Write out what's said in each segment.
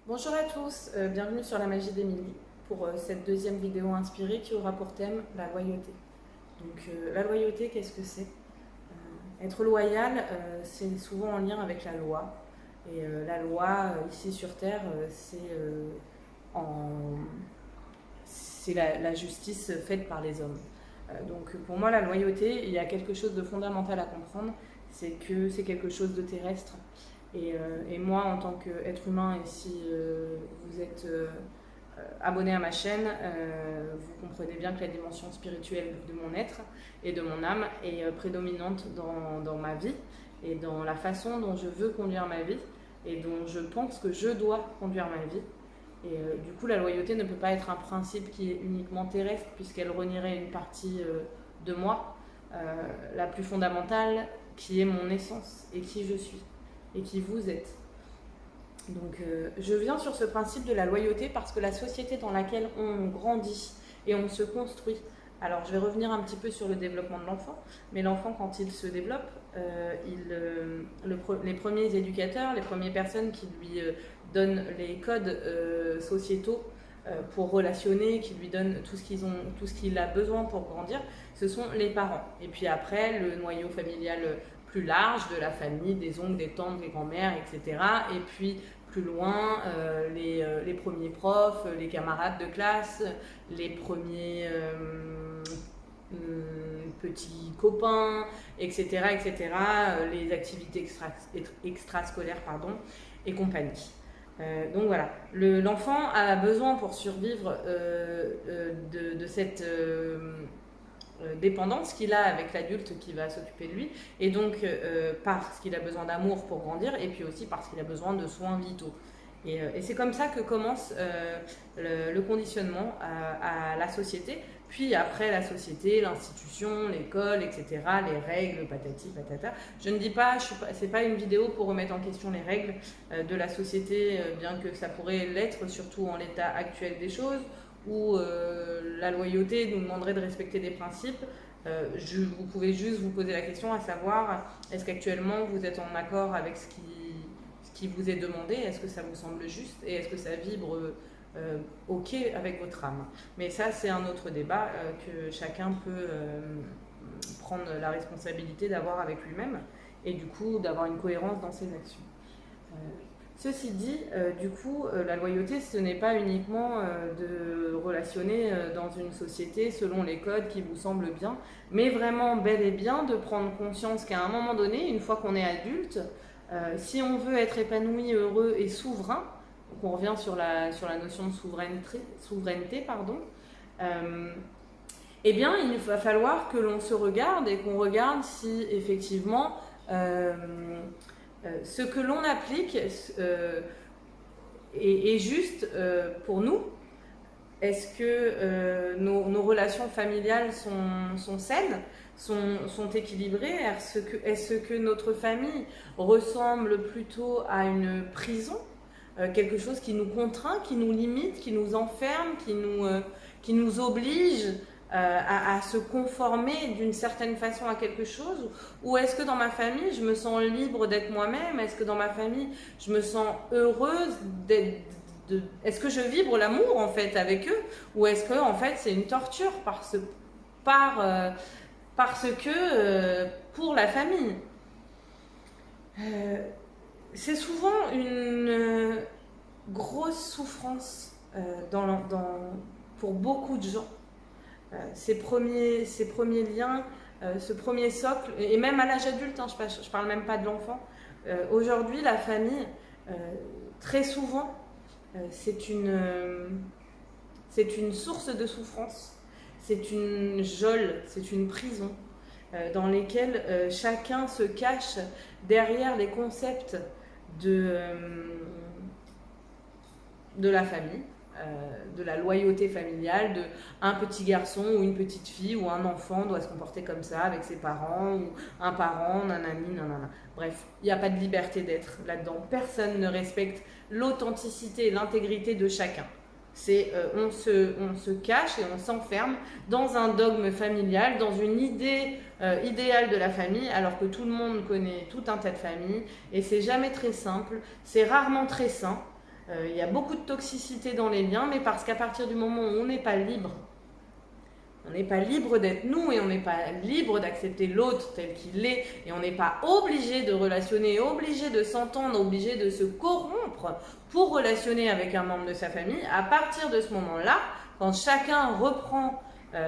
Bonjour à tous, bienvenue sur la magie d'Émilie pour cette deuxième vidéo inspirée qui aura pour thème la loyauté. Donc la loyauté, qu'est-ce que c'est? Être loyal, c'est souvent en lien avec la loi. Et la loi, ici sur Terre, c'est la justice faite par les hommes. Donc pour moi, la loyauté, il y a quelque chose de fondamental à comprendre, c'est que c'est quelque chose de terrestre. Et moi, en tant qu'être humain, et si vous êtes abonné à ma chaîne, vous comprenez bien que la dimension spirituelle de mon être et de mon âme est prédominante dans ma vie et dans la façon dont je veux conduire ma vie et dont je pense que je dois conduire ma vie. Et du coup, la loyauté ne peut pas être un principe qui est uniquement terrestre puisqu'elle renierait une partie de moi, la plus fondamentale, qui est mon essence et qui je suis et qui vous êtes. Donc je viens sur ce principe de la loyauté parce que la société dans laquelle on grandit et on se construit, alors je vais revenir un petit peu sur le développement de l'enfant, mais l'enfant quand il se développe, les premiers éducateurs, les premières personnes qui lui donnent les codes sociétaux pour relationner, qui lui donnent tout ce qu'il a besoin pour grandir, ce sont les parents. Et puis après, le noyau familial plus large de la famille, des oncles, des tantes, des grands-mères, etc. Et puis plus loin, les premiers profs, les camarades de classe, les premiers petits copains, etc., etc., les activités extrascolaires, et compagnie. Donc voilà, l'enfant a besoin pour survivre de cette dépendance qu'il a avec l'adulte qui va s'occuper de lui, et donc parce qu'il a besoin d'amour pour grandir, et puis aussi parce qu'il a besoin de soins vitaux. Et c'est comme ça que commence le conditionnement à la société, puis après la société, l'institution, l'école, etc., les règles, patati patata. Je ne dis pas, c'est pas une vidéo pour remettre en question les règles de la société, bien que ça pourrait l'être, surtout en l'état actuel des choses, où la loyauté nous demanderait de respecter des principes. Vous pouvez juste vous poser la question à savoir, est-ce qu'actuellement vous êtes en accord avec ce qui vous est demandé? Est-ce que ça vous semble juste? Et est-ce que ça vibre ok avec votre âme? Mais ça, c'est un autre débat que chacun peut prendre la responsabilité d'avoir avec lui-même et du coup d'avoir une cohérence dans ses actions. Ceci dit, du coup, la loyauté, ce n'est pas uniquement de relationner dans une société selon les codes qui vous semblent bien, mais vraiment bel et bien de prendre conscience qu'à un moment donné, une fois qu'on est adulte, si on veut être épanoui, heureux et souverain, donc on revient sur la notion de souveraineté, eh bien, il va falloir que l'on se regarde et qu'on regarde si effectivement ce que l'on applique est juste pour nous. Est-ce que nos relations familiales sont saines, sont équilibrées? Est-ce que notre famille ressemble plutôt à une prison, quelque chose qui nous contraint, qui nous limite, qui nous enferme, qui nous oblige à se conformer d'une certaine façon à quelque chose? Ou est-ce que dans ma famille, je me sens libre d'être moi-même? Est-ce que dans ma famille, je me sens heureuse est-ce que je vibre l'amour en fait avec eux? Ou est-ce que en fait c'est une torture parce que pour la famille? C'est souvent une grosse souffrance pour beaucoup de gens. Ces premiers liens, ce premier socle, et même à l'âge adulte, je parle même pas de l'enfant. Aujourd'hui, la famille, très souvent, c'est une source de souffrance, c'est une geôle, c'est une prison dans lesquelles chacun se cache derrière les concepts de la famille, de la loyauté familiale, de un petit garçon ou une petite fille ou un enfant doit se comporter comme ça avec ses parents, ou un parent, nanani, nanana. Bref, il n'y a pas de liberté d'être là-dedans. Personne ne respecte l'authenticité et l'intégrité de chacun. On se cache et on s'enferme dans un dogme familial, dans une idée idéale de la famille, alors que tout le monde connaît tout un tas de familles, et c'est jamais très simple, c'est rarement très sain. il y a beaucoup de toxicité dans les liens, mais parce qu'à partir du moment où on n'est pas libre, on n'est pas libre d'être nous et on n'est pas libre d'accepter l'autre tel qu'il est et on n'est pas obligé de relationner, obligé de s'entendre, obligé de se corrompre pour relationner avec un membre de sa famille. À partir de ce moment-là, quand chacun reprend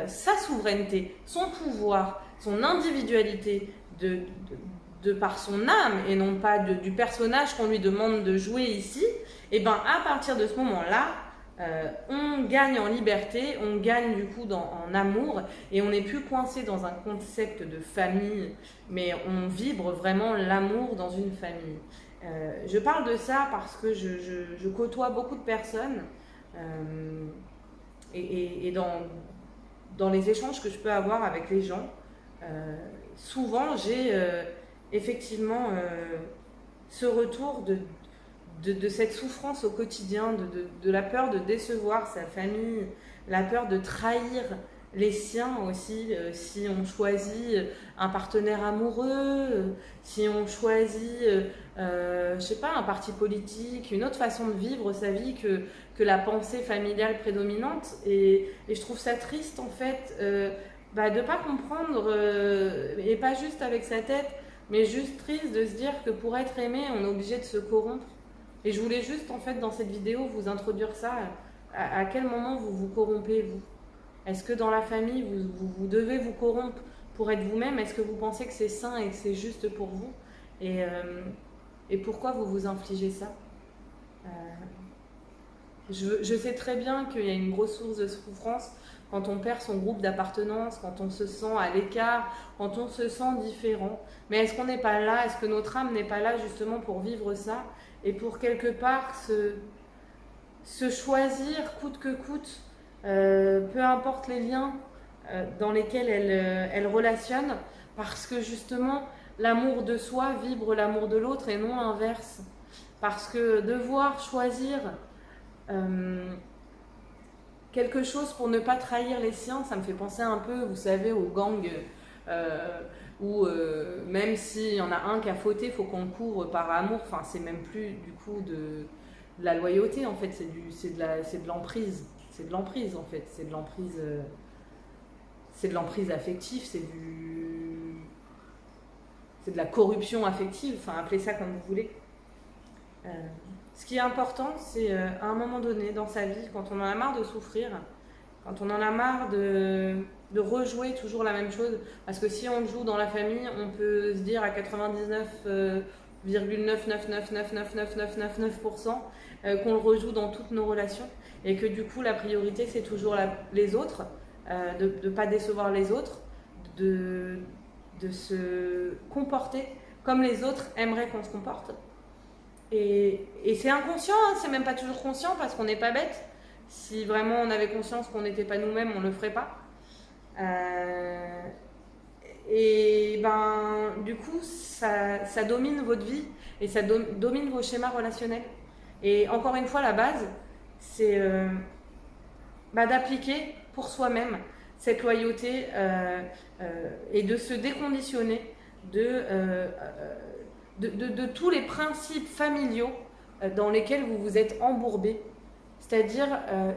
sa souveraineté, son pouvoir, son individualité de par son âme et non pas du personnage qu'on lui demande de jouer ici, et ben à partir de ce moment-là, on gagne en liberté, on gagne du coup en amour et on n'est plus coincé dans un concept de famille, mais on vibre vraiment l'amour dans une famille. Je parle de ça parce que je côtoie beaucoup de personnes et dans les échanges que je peux avoir avec les gens, souvent j'ai effectivement ce retour de cette souffrance au quotidien, de la peur de décevoir sa famille, la peur de trahir les siens aussi, si on choisit un partenaire amoureux, si on choisit, je sais pas, un parti politique, une autre façon de vivre sa vie que la pensée familiale prédominante. Et je trouve ça triste en fait, de ne pas comprendre, et pas juste avec sa tête, mais juste triste de se dire que pour être aimé, on est obligé de se corrompre. Et je voulais juste, en fait, dans cette vidéo, vous introduire ça. À quel moment vous vous corrompez, vous? Est-ce que dans la famille, vous devez vous corrompre pour être vous-même? Est-ce que vous pensez que c'est sain et que c'est juste pour vous? Et pourquoi vous vous infligez ça? Je sais très bien qu'il y a une grosse source de souffrance quand on perd son groupe d'appartenance, quand on se sent à l'écart, quand on se sent différent. Mais est-ce qu'on n'est pas là? Est-ce que notre âme n'est pas là justement pour vivre ça? Et pour quelque part se choisir coûte que coûte, peu importe les liens dans lesquels elle relationne, parce que justement l'amour de soi vibre l'amour de l'autre et non l'inverse. Parce que devoir choisir quelque chose pour ne pas trahir les siens, ça me fait penser un peu, vous savez, aux gangs où même s'il y en a un qui a fauté, il faut qu'on le couvre par amour. Enfin, c'est même plus du coup de la loyauté en fait, c'est de l'emprise. C'est de l'emprise en fait, c'est de l'emprise affective, c'est de la corruption affective, enfin appelez ça comme vous voulez. Ce qui est important, c'est à un moment donné dans sa vie, quand on en a marre de souffrir, quand on en a marre de rejouer toujours la même chose, parce que si on le joue dans la famille, on peut se dire à 99,999999999% qu'on le rejoue dans toutes nos relations, et que du coup la priorité c'est toujours les autres, de ne pas décevoir les autres, de se comporter comme les autres aimeraient qu'on se comporte. Et c'est inconscient, hein, c'est même pas toujours conscient parce qu'on n'est pas bête. Si vraiment on avait conscience qu'on n'était pas nous-mêmes, on le ferait pas. Et ben, du coup, ça domine votre vie et ça domine vos schémas relationnels. Et encore une fois, la base, c'est d'appliquer pour soi-même cette loyauté et de se déconditionner de tous les principes familiaux dans lesquels vous vous êtes embourbé. C'est-à-dire,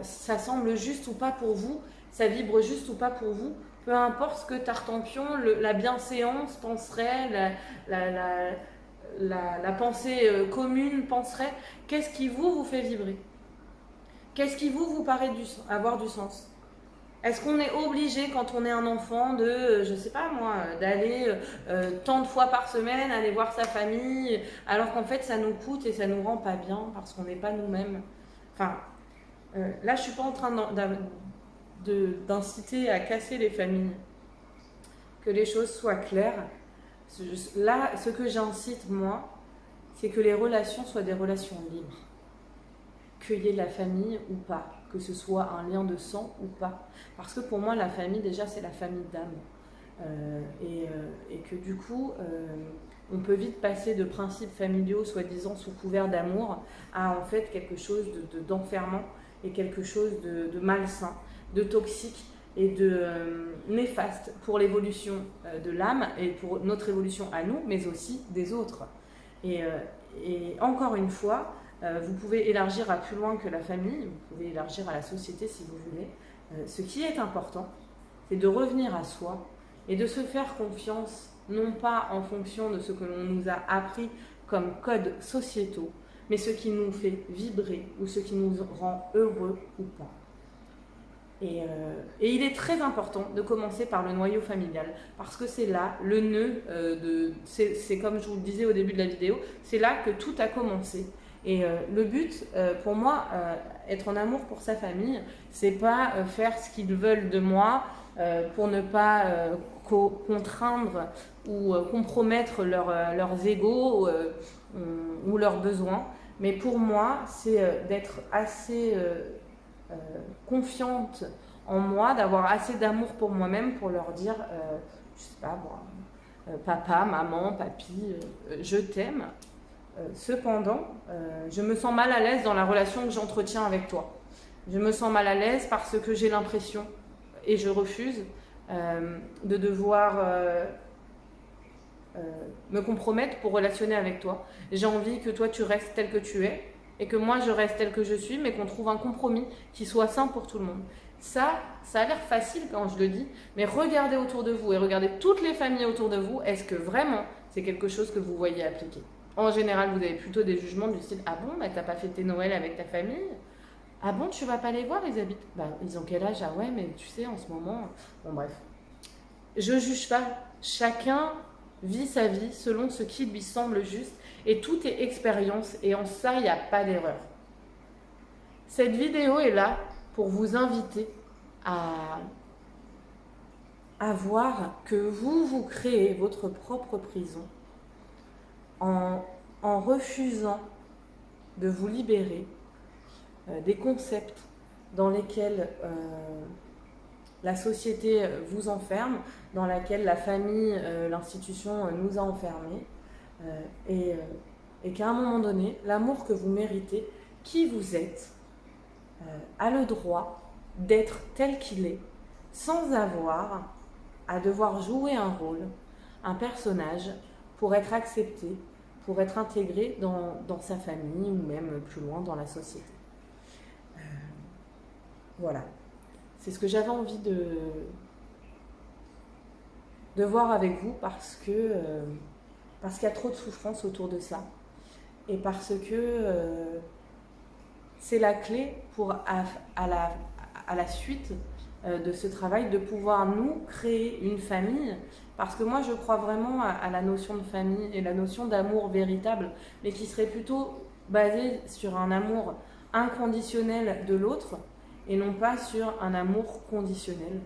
ça semble juste ou pas pour vous, ça vibre juste ou pas pour vous, peu importe ce que Tartampion, la bienséance penserait, la pensée commune penserait, qu'est-ce qui vous fait vibrer? Qu'est-ce qui vous paraît avoir du sens? Est-ce qu'on est obligé, quand on est un enfant, je sais pas moi, d'aller tant de fois par semaine, aller voir sa famille, alors qu'en fait ça nous coûte et ça nous rend pas bien parce qu'on n'est pas nous-mêmes? Enfin, là je suis pas en train d'inciter à casser les familles, que les choses soient claires. Là, ce que j'incite moi, c'est que les relations soient des relations libres. Qu'il y ait de la famille ou pas, que ce soit un lien de sang ou pas. Parce que pour moi, la famille, déjà, c'est la famille d'âme. Et que du coup, on peut vite passer de principes familiaux, soi-disant sous couvert d'amour, à en fait quelque chose d'enfermant et quelque chose de malsain, de toxique et de néfaste pour l'évolution de l'âme et pour notre évolution à nous, mais aussi des autres. Et encore une fois, Vous pouvez élargir à plus loin que la famille, vous pouvez élargir à la société si vous voulez. Ce qui est important, c'est de revenir à soi et de se faire confiance, non pas en fonction de ce que l'on nous a appris comme codes sociétaux, mais ce qui nous fait vibrer ou ce qui nous rend heureux ou pas. Et il est très important de commencer par le noyau familial, parce que c'est là le nœud, c'est comme je vous le disais au début de la vidéo, c'est là que tout a commencé. Et le but, pour moi, être en amour pour sa famille, c'est pas faire ce qu'ils veulent de moi pour ne pas contraindre ou compromettre leurs égos ou leurs besoins. Mais pour moi, c'est d'être assez confiante en moi, d'avoir assez d'amour pour moi-même pour leur dire, je sais pas moi, papa, maman, papy, je t'aime. Cependant, je me sens mal à l'aise dans la relation que j'entretiens avec toi. Je me sens mal à l'aise parce que j'ai l'impression, et je refuse, de devoir me compromettre pour relationner avec toi. J'ai envie que toi tu restes tel que tu es, et que moi je reste tel que je suis, mais qu'on trouve un compromis qui soit sain pour tout le monde. Ça a l'air facile quand je le dis, mais regardez autour de vous et regardez toutes les familles autour de vous, est-ce que vraiment c'est quelque chose que vous voyez appliquer? En général, vous avez plutôt des jugements du style « Ah bon, bah, t'as pas fêté Noël avec ta famille ? Ah bon, tu vas pas les voir, ils habitent… Bah, ils ont quel âge ? Ah ouais, mais tu sais, en ce moment… » Bon, bref. Je juge pas. Chacun vit sa vie selon ce qui lui semble juste. Et tout est expérience. Et en ça, il n'y a pas d'erreur. Cette vidéo est là pour vous inviter à voir que vous créez votre propre prison en refusant de vous libérer des concepts dans lesquels la société vous enferme, dans laquelle la famille, l'institution nous a enfermés, et qu'à un moment donné, l'amour que vous méritez, qui vous êtes, a le droit d'être tel qu'il est, sans avoir à devoir jouer un rôle, un personnage, pour être accepté, pour être intégré dans sa famille ou même plus loin dans la société. Voilà. C'est ce que j'avais envie de voir avec vous parce qu'il y a trop de souffrance autour de ça et parce que c'est la clé pour à la suite de ce travail de pouvoir nous créer une famille, parce que moi je crois vraiment à la notion de famille et la notion d'amour véritable, mais qui serait plutôt basée sur un amour inconditionnel de l'autre et non pas sur un amour conditionnel.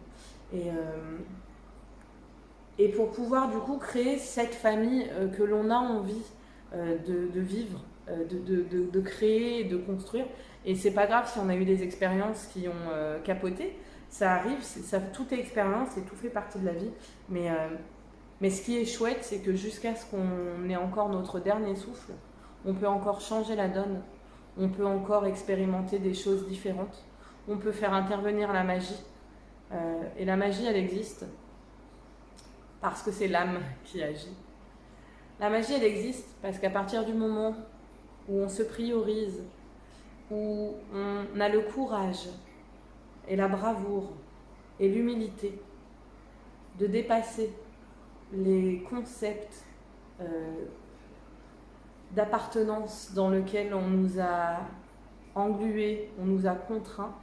Et pour pouvoir du coup créer cette famille que l'on a envie de vivre, de créer, de construire. Et c'est pas grave si on a eu des expériences qui ont capoté, ça arrive, tout est expérience et tout fait partie de la vie. Mais ce qui est chouette, c'est que jusqu'à ce qu'on ait encore notre dernier souffle, on peut encore changer la donne, on peut encore expérimenter des choses différentes, on peut faire intervenir la magie. Et la magie, elle existe parce que c'est l'âme qui agit. La magie, elle existe parce qu'à partir du moment où on se priorise, où on a le courage et la bravoure et l'humilité de dépasser les concepts d'appartenance dans lesquels on nous a englués, on nous a contraints,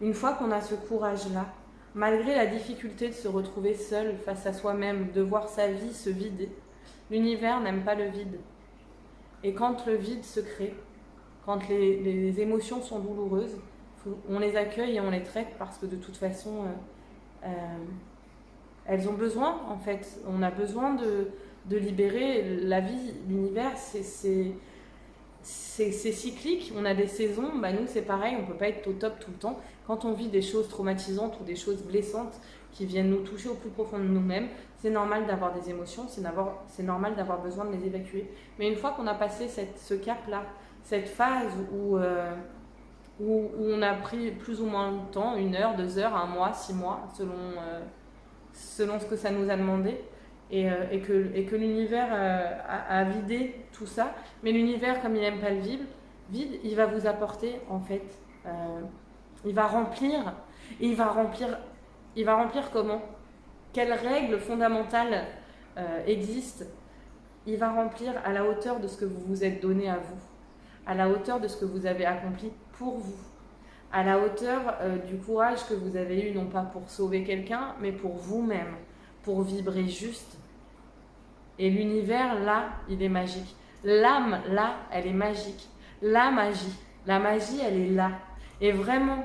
une fois qu'on a ce courage-là, malgré la difficulté de se retrouver seul face à soi-même, de voir sa vie se vider, l'univers n'aime pas le vide. Et quand le vide se crée, quand les émotions sont douloureuses, on les accueille et on les traite parce que de toute façon, elles ont besoin, en fait. On a besoin de libérer la vie, l'univers, c'est cyclique, on a des saisons, bah nous c'est pareil, on ne peut pas être au top tout le temps. Quand on vit des choses traumatisantes ou des choses blessantes qui viennent nous toucher au plus profond de nous-mêmes, c'est normal d'avoir des émotions, c'est normal d'avoir besoin de les évacuer. Mais une fois qu'on a passé ce cap-là, cette phase où on a pris plus ou moins de temps, 1 heure, 2 heures, 1 mois, 6 mois, selon ce que ça nous a demandé, et que l'univers a vidé tout ça, mais l'univers, comme il n'aime pas le vide, vide, il va vous apporter en fait, il va remplir, et il va remplir comment? Quelles règles fondamentales existent? Il va remplir à la hauteur de ce que vous vous êtes donné à vous, à la hauteur de ce que vous avez accompli pour vous, à la hauteur du courage que vous avez eu, non pas pour sauver quelqu'un, mais pour vous-même, pour vibrer juste. Et l'univers, là, il est magique. L'âme, là, elle est magique. La magie, elle est là. Et vraiment,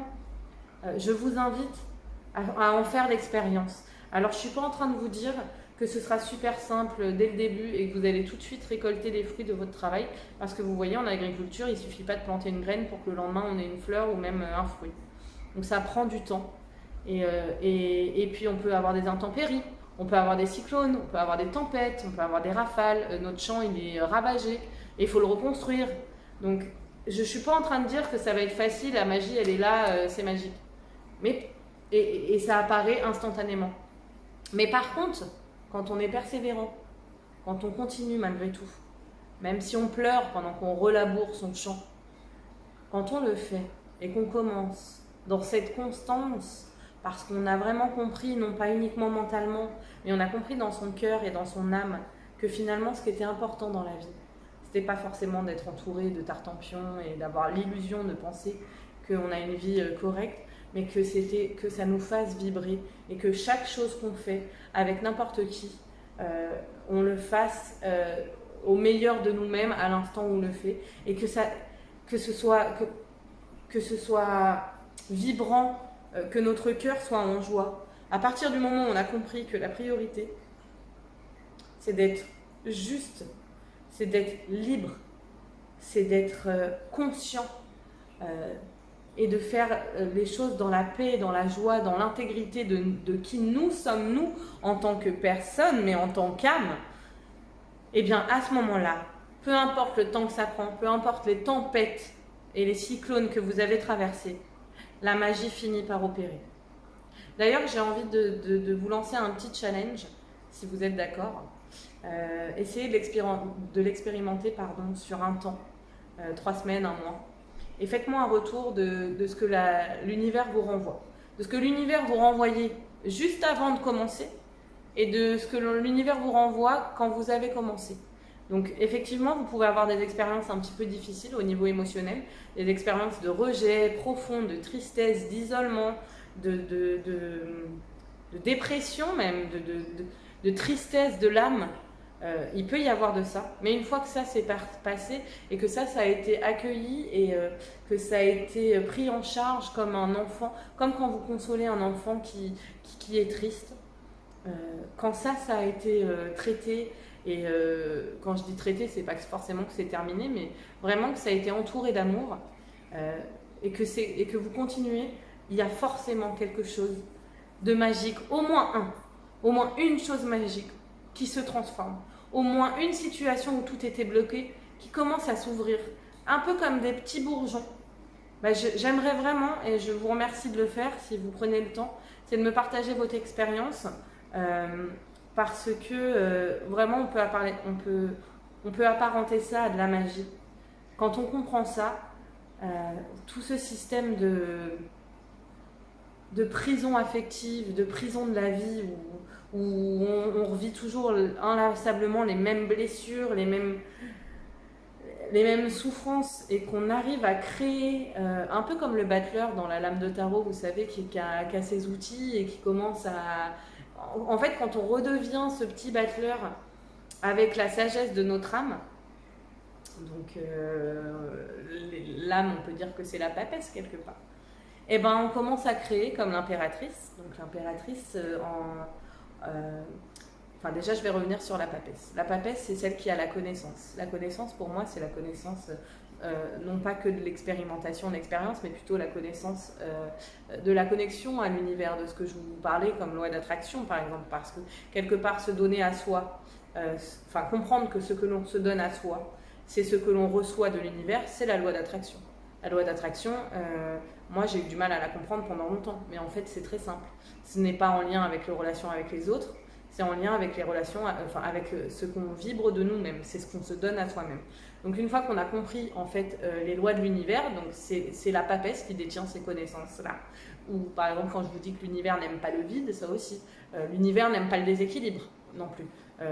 je vous invite à en faire l'expérience. Alors, je ne suis pas en train de vous dire que ce sera super simple dès le début et que vous allez tout de suite récolter les fruits de votre travail. Parce que vous voyez, en agriculture, il ne suffit pas de planter une graine pour que le lendemain, on ait une fleur ou même un fruit. Donc, ça prend du temps. Et puis, on peut avoir des intempéries. On peut avoir des cyclones, on peut avoir des tempêtes, on peut avoir des rafales. Notre champ, il est ravagé et il faut le reconstruire. Donc, je ne suis pas en train de dire que ça va être facile, la magie, elle est là, c'est magique. Et ça apparaît instantanément. Mais par contre, quand on est persévérant, quand on continue malgré tout, même si on pleure pendant qu'on relaboure son champ, quand on le fait et qu'on commence dans cette constance, parce qu'on a vraiment compris, non pas uniquement mentalement, mais on a compris dans son cœur et dans son âme que finalement ce qui était important dans la vie, c'était pas forcément d'être entouré de tartempions et d'avoir l'illusion de penser qu'on a une vie correcte, mais que c'était que ça nous fasse vibrer et que chaque chose qu'on fait avec n'importe qui, on le fasse au meilleur de nous-mêmes à l'instant où on le fait, et que ce soit vibrant, que notre cœur soit en joie. À partir du moment où on a compris que la priorité, c'est d'être juste, c'est d'être libre, c'est d'être conscient et de faire les choses dans la paix, dans la joie, dans l'intégrité de qui nous sommes, nous, en tant que personne, mais en tant qu'âme, eh bien, à ce moment-là, peu importe le temps que ça prend, peu importe les tempêtes et les cyclones que vous avez traversés, la magie finit par opérer. D'ailleurs, j'ai envie de vous lancer un petit challenge, si vous êtes d'accord. Essayez de l'expérimenter sur un temps, 3 semaines, 1 mois. Et faites-moi un retour de ce que l'univers vous renvoie. De ce que l'univers vous renvoyait juste avant de commencer et de ce que l'univers vous renvoie quand vous avez commencé. Donc effectivement, vous pouvez avoir des expériences un petit peu difficiles au niveau émotionnel, des expériences de rejet profond, de tristesse, d'isolement, de dépression même, de tristesse de l'âme. Il peut y avoir de ça, mais une fois que ça s'est passé et que ça a été accueilli et que ça a été pris en charge comme un enfant, comme quand vous consolez un enfant qui est triste, quand ça a été traité, et quand je dis traité, c'est pas forcément que c'est terminé, mais vraiment que ça a été entouré d'amour, et que vous continuez, il y a forcément quelque chose de magique, au moins une chose magique qui se transforme, au moins une situation où tout était bloqué qui commence à s'ouvrir, un peu comme des petits bourgeons. J'aimerais vraiment, et je vous remercie de le faire si vous prenez le temps, c'est de me partager votre expérience, parce que vraiment on peut apparenter ça à de la magie. Quand on comprend ça, tout ce système de prison affective, de prison de la vie, où on revit toujours inlassablement les mêmes blessures, les mêmes souffrances, et qu'on arrive à créer, un peu comme le battleur dans la lame de tarot, vous savez, qui a ses outils et qui commence à... En fait, quand on redevient ce petit battleur avec la sagesse de notre âme, donc l'âme, on peut dire que c'est la papesse quelque part, et ben on commence à créer comme l'impératrice. Donc l'impératrice enfin déjà je vais revenir sur la papesse. La papesse, c'est celle qui a la connaissance. La connaissance pour moi, c'est la connaissance non pas que de l'expérimentation, de l'expérience, mais plutôt la connaissance de la connexion à l'univers, de ce que je vous parlais comme loi d'attraction par exemple, parce que quelque part se donner à soi, enfin comprendre que ce que l'on se donne à soi, c'est ce que l'on reçoit de l'univers, c'est la loi d'attraction. La loi d'attraction, moi j'ai eu du mal à la comprendre pendant longtemps, mais en fait c'est très simple. Ce n'est pas en lien avec les relations avec les autres, c'est en lien avec les relations, enfin avec ce qu'on vibre de nous-mêmes, c'est ce qu'on se donne à soi-même. Donc une fois qu'on a compris en fait les lois de l'univers, donc c'est la papesse qui détient ces connaissances-là. Ou par exemple quand je vous dis que l'univers n'aime pas le vide, ça aussi, l'univers n'aime pas le déséquilibre non plus.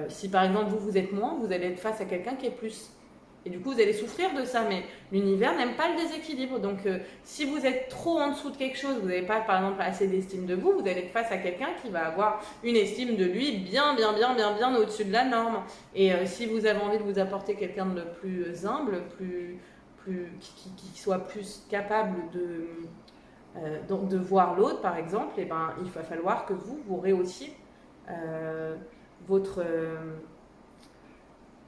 Si par exemple vous êtes moins, vous allez être face à quelqu'un qui est plus. Et du coup, vous allez souffrir de ça, mais l'univers n'aime pas le déséquilibre. Donc, si vous êtes trop en dessous de quelque chose, vous n'avez pas, par exemple, assez d'estime de vous, vous allez être face à quelqu'un qui va avoir une estime de lui bien au-dessus de la norme. Et si vous avez envie de vous apporter quelqu'un de plus humble, qui soit plus capable de voir l'autre, par exemple, et ben, il va falloir que vous rehaussiez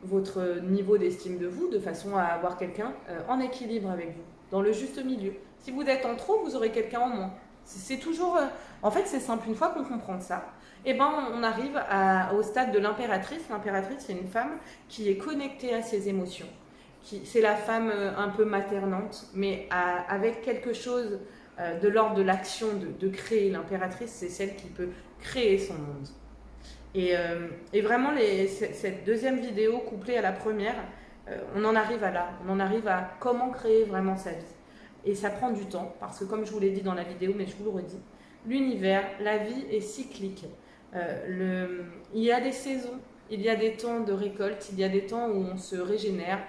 votre niveau d'estime de vous, de façon à avoir quelqu'un en équilibre avec vous, dans le juste milieu. Si vous êtes en trop, vous aurez quelqu'un en moins. C'est toujours... en fait, c'est simple, une fois qu'on comprend ça, et ben, on arrive au stade de l'impératrice. L'impératrice, c'est une femme qui est connectée à ses émotions. C'est la femme un peu maternante, mais avec quelque chose de l'ordre de l'action de créer. L'impératrice, c'est celle qui peut créer son monde. Et vraiment, cette deuxième vidéo couplée à la première, on en arrive à là. On en arrive à comment créer vraiment sa vie. Et ça prend du temps, parce que comme je vous l'ai dit dans la vidéo, mais je vous le redis, l'univers, la vie est cyclique. Il y a des saisons, il y a des temps de récolte, il y a des temps où on se régénère.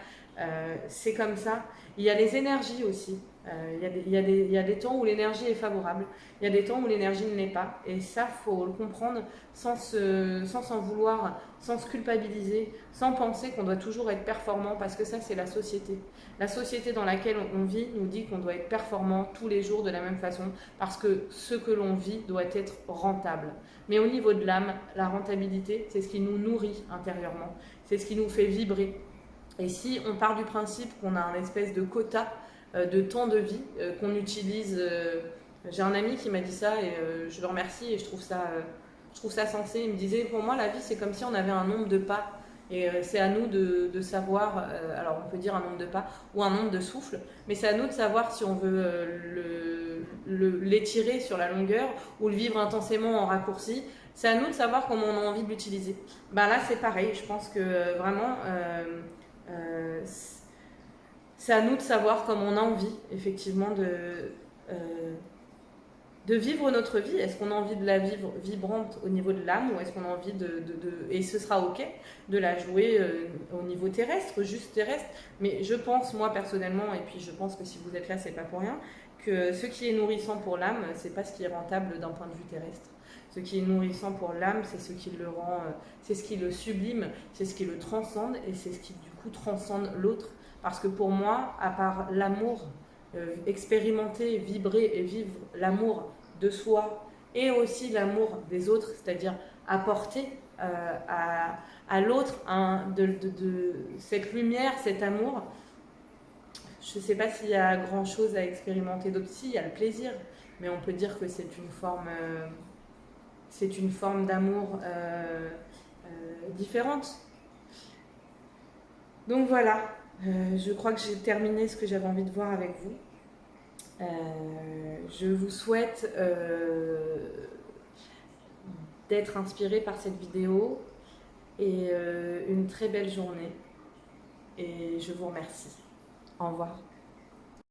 C'est comme ça. Il y a les énergies aussi. Il y a des temps où l'énergie est favorable, il y a des temps où l'énergie ne l'est pas, et ça, faut le comprendre sans s'en vouloir, sans se culpabiliser, sans penser qu'on doit toujours être performant, parce que ça, c'est la société. La société dans laquelle on vit nous dit qu'on doit être performant tous les jours de la même façon, parce que ce que l'on vit doit être rentable. Mais au niveau de l'âme, la rentabilité, c'est ce qui nous nourrit intérieurement, c'est ce qui nous fait vibrer. Et si on part du principe qu'on a un espèce de quota de temps de vie qu'on utilise. J'ai un ami qui m'a dit ça et je le remercie et je trouve ça sensé. Il me disait, pour moi, la vie, c'est comme si on avait un nombre de pas. Et c'est à nous de savoir, alors on peut dire un nombre de pas ou un nombre de souffles, mais c'est à nous de savoir si on veut l'étirer sur la longueur ou le vivre intensément en raccourci. C'est à nous de savoir comment on a envie de l'utiliser. Ben là, c'est pareil. Je pense que vraiment... c'est à nous de savoir comme on a envie, effectivement, de vivre notre vie. Est-ce qu'on a envie de la vivre vibrante au niveau de l'âme, ou est-ce qu'on a envie et ce sera ok, de la jouer au niveau terrestre, juste terrestre. Mais je pense, moi personnellement, et puis je pense que si vous êtes là, c'est pas pour rien, que ce qui est nourrissant pour l'âme, c'est pas ce qui est rentable d'un point de vue terrestre. Ce qui est nourrissant pour l'âme, c'est ce qui le rend, c'est ce qui le sublime, c'est ce qui le transcende, et c'est ce qui du coup transcende l'autre. Parce que pour moi, à part l'amour, expérimenter, vibrer et vivre l'amour de soi et aussi l'amour des autres, c'est-à-dire apporter à l'autre cette lumière, cet amour, je ne sais pas s'il y a grand-chose à expérimenter d'autre. Si, il y a le plaisir, mais on peut dire que c'est une forme d'amour différente. Donc voilà. Je crois que j'ai terminé ce que j'avais envie de voir avec vous. Je vous souhaite d'être inspiré par cette vidéo et une très belle journée. Et je vous remercie. Au revoir.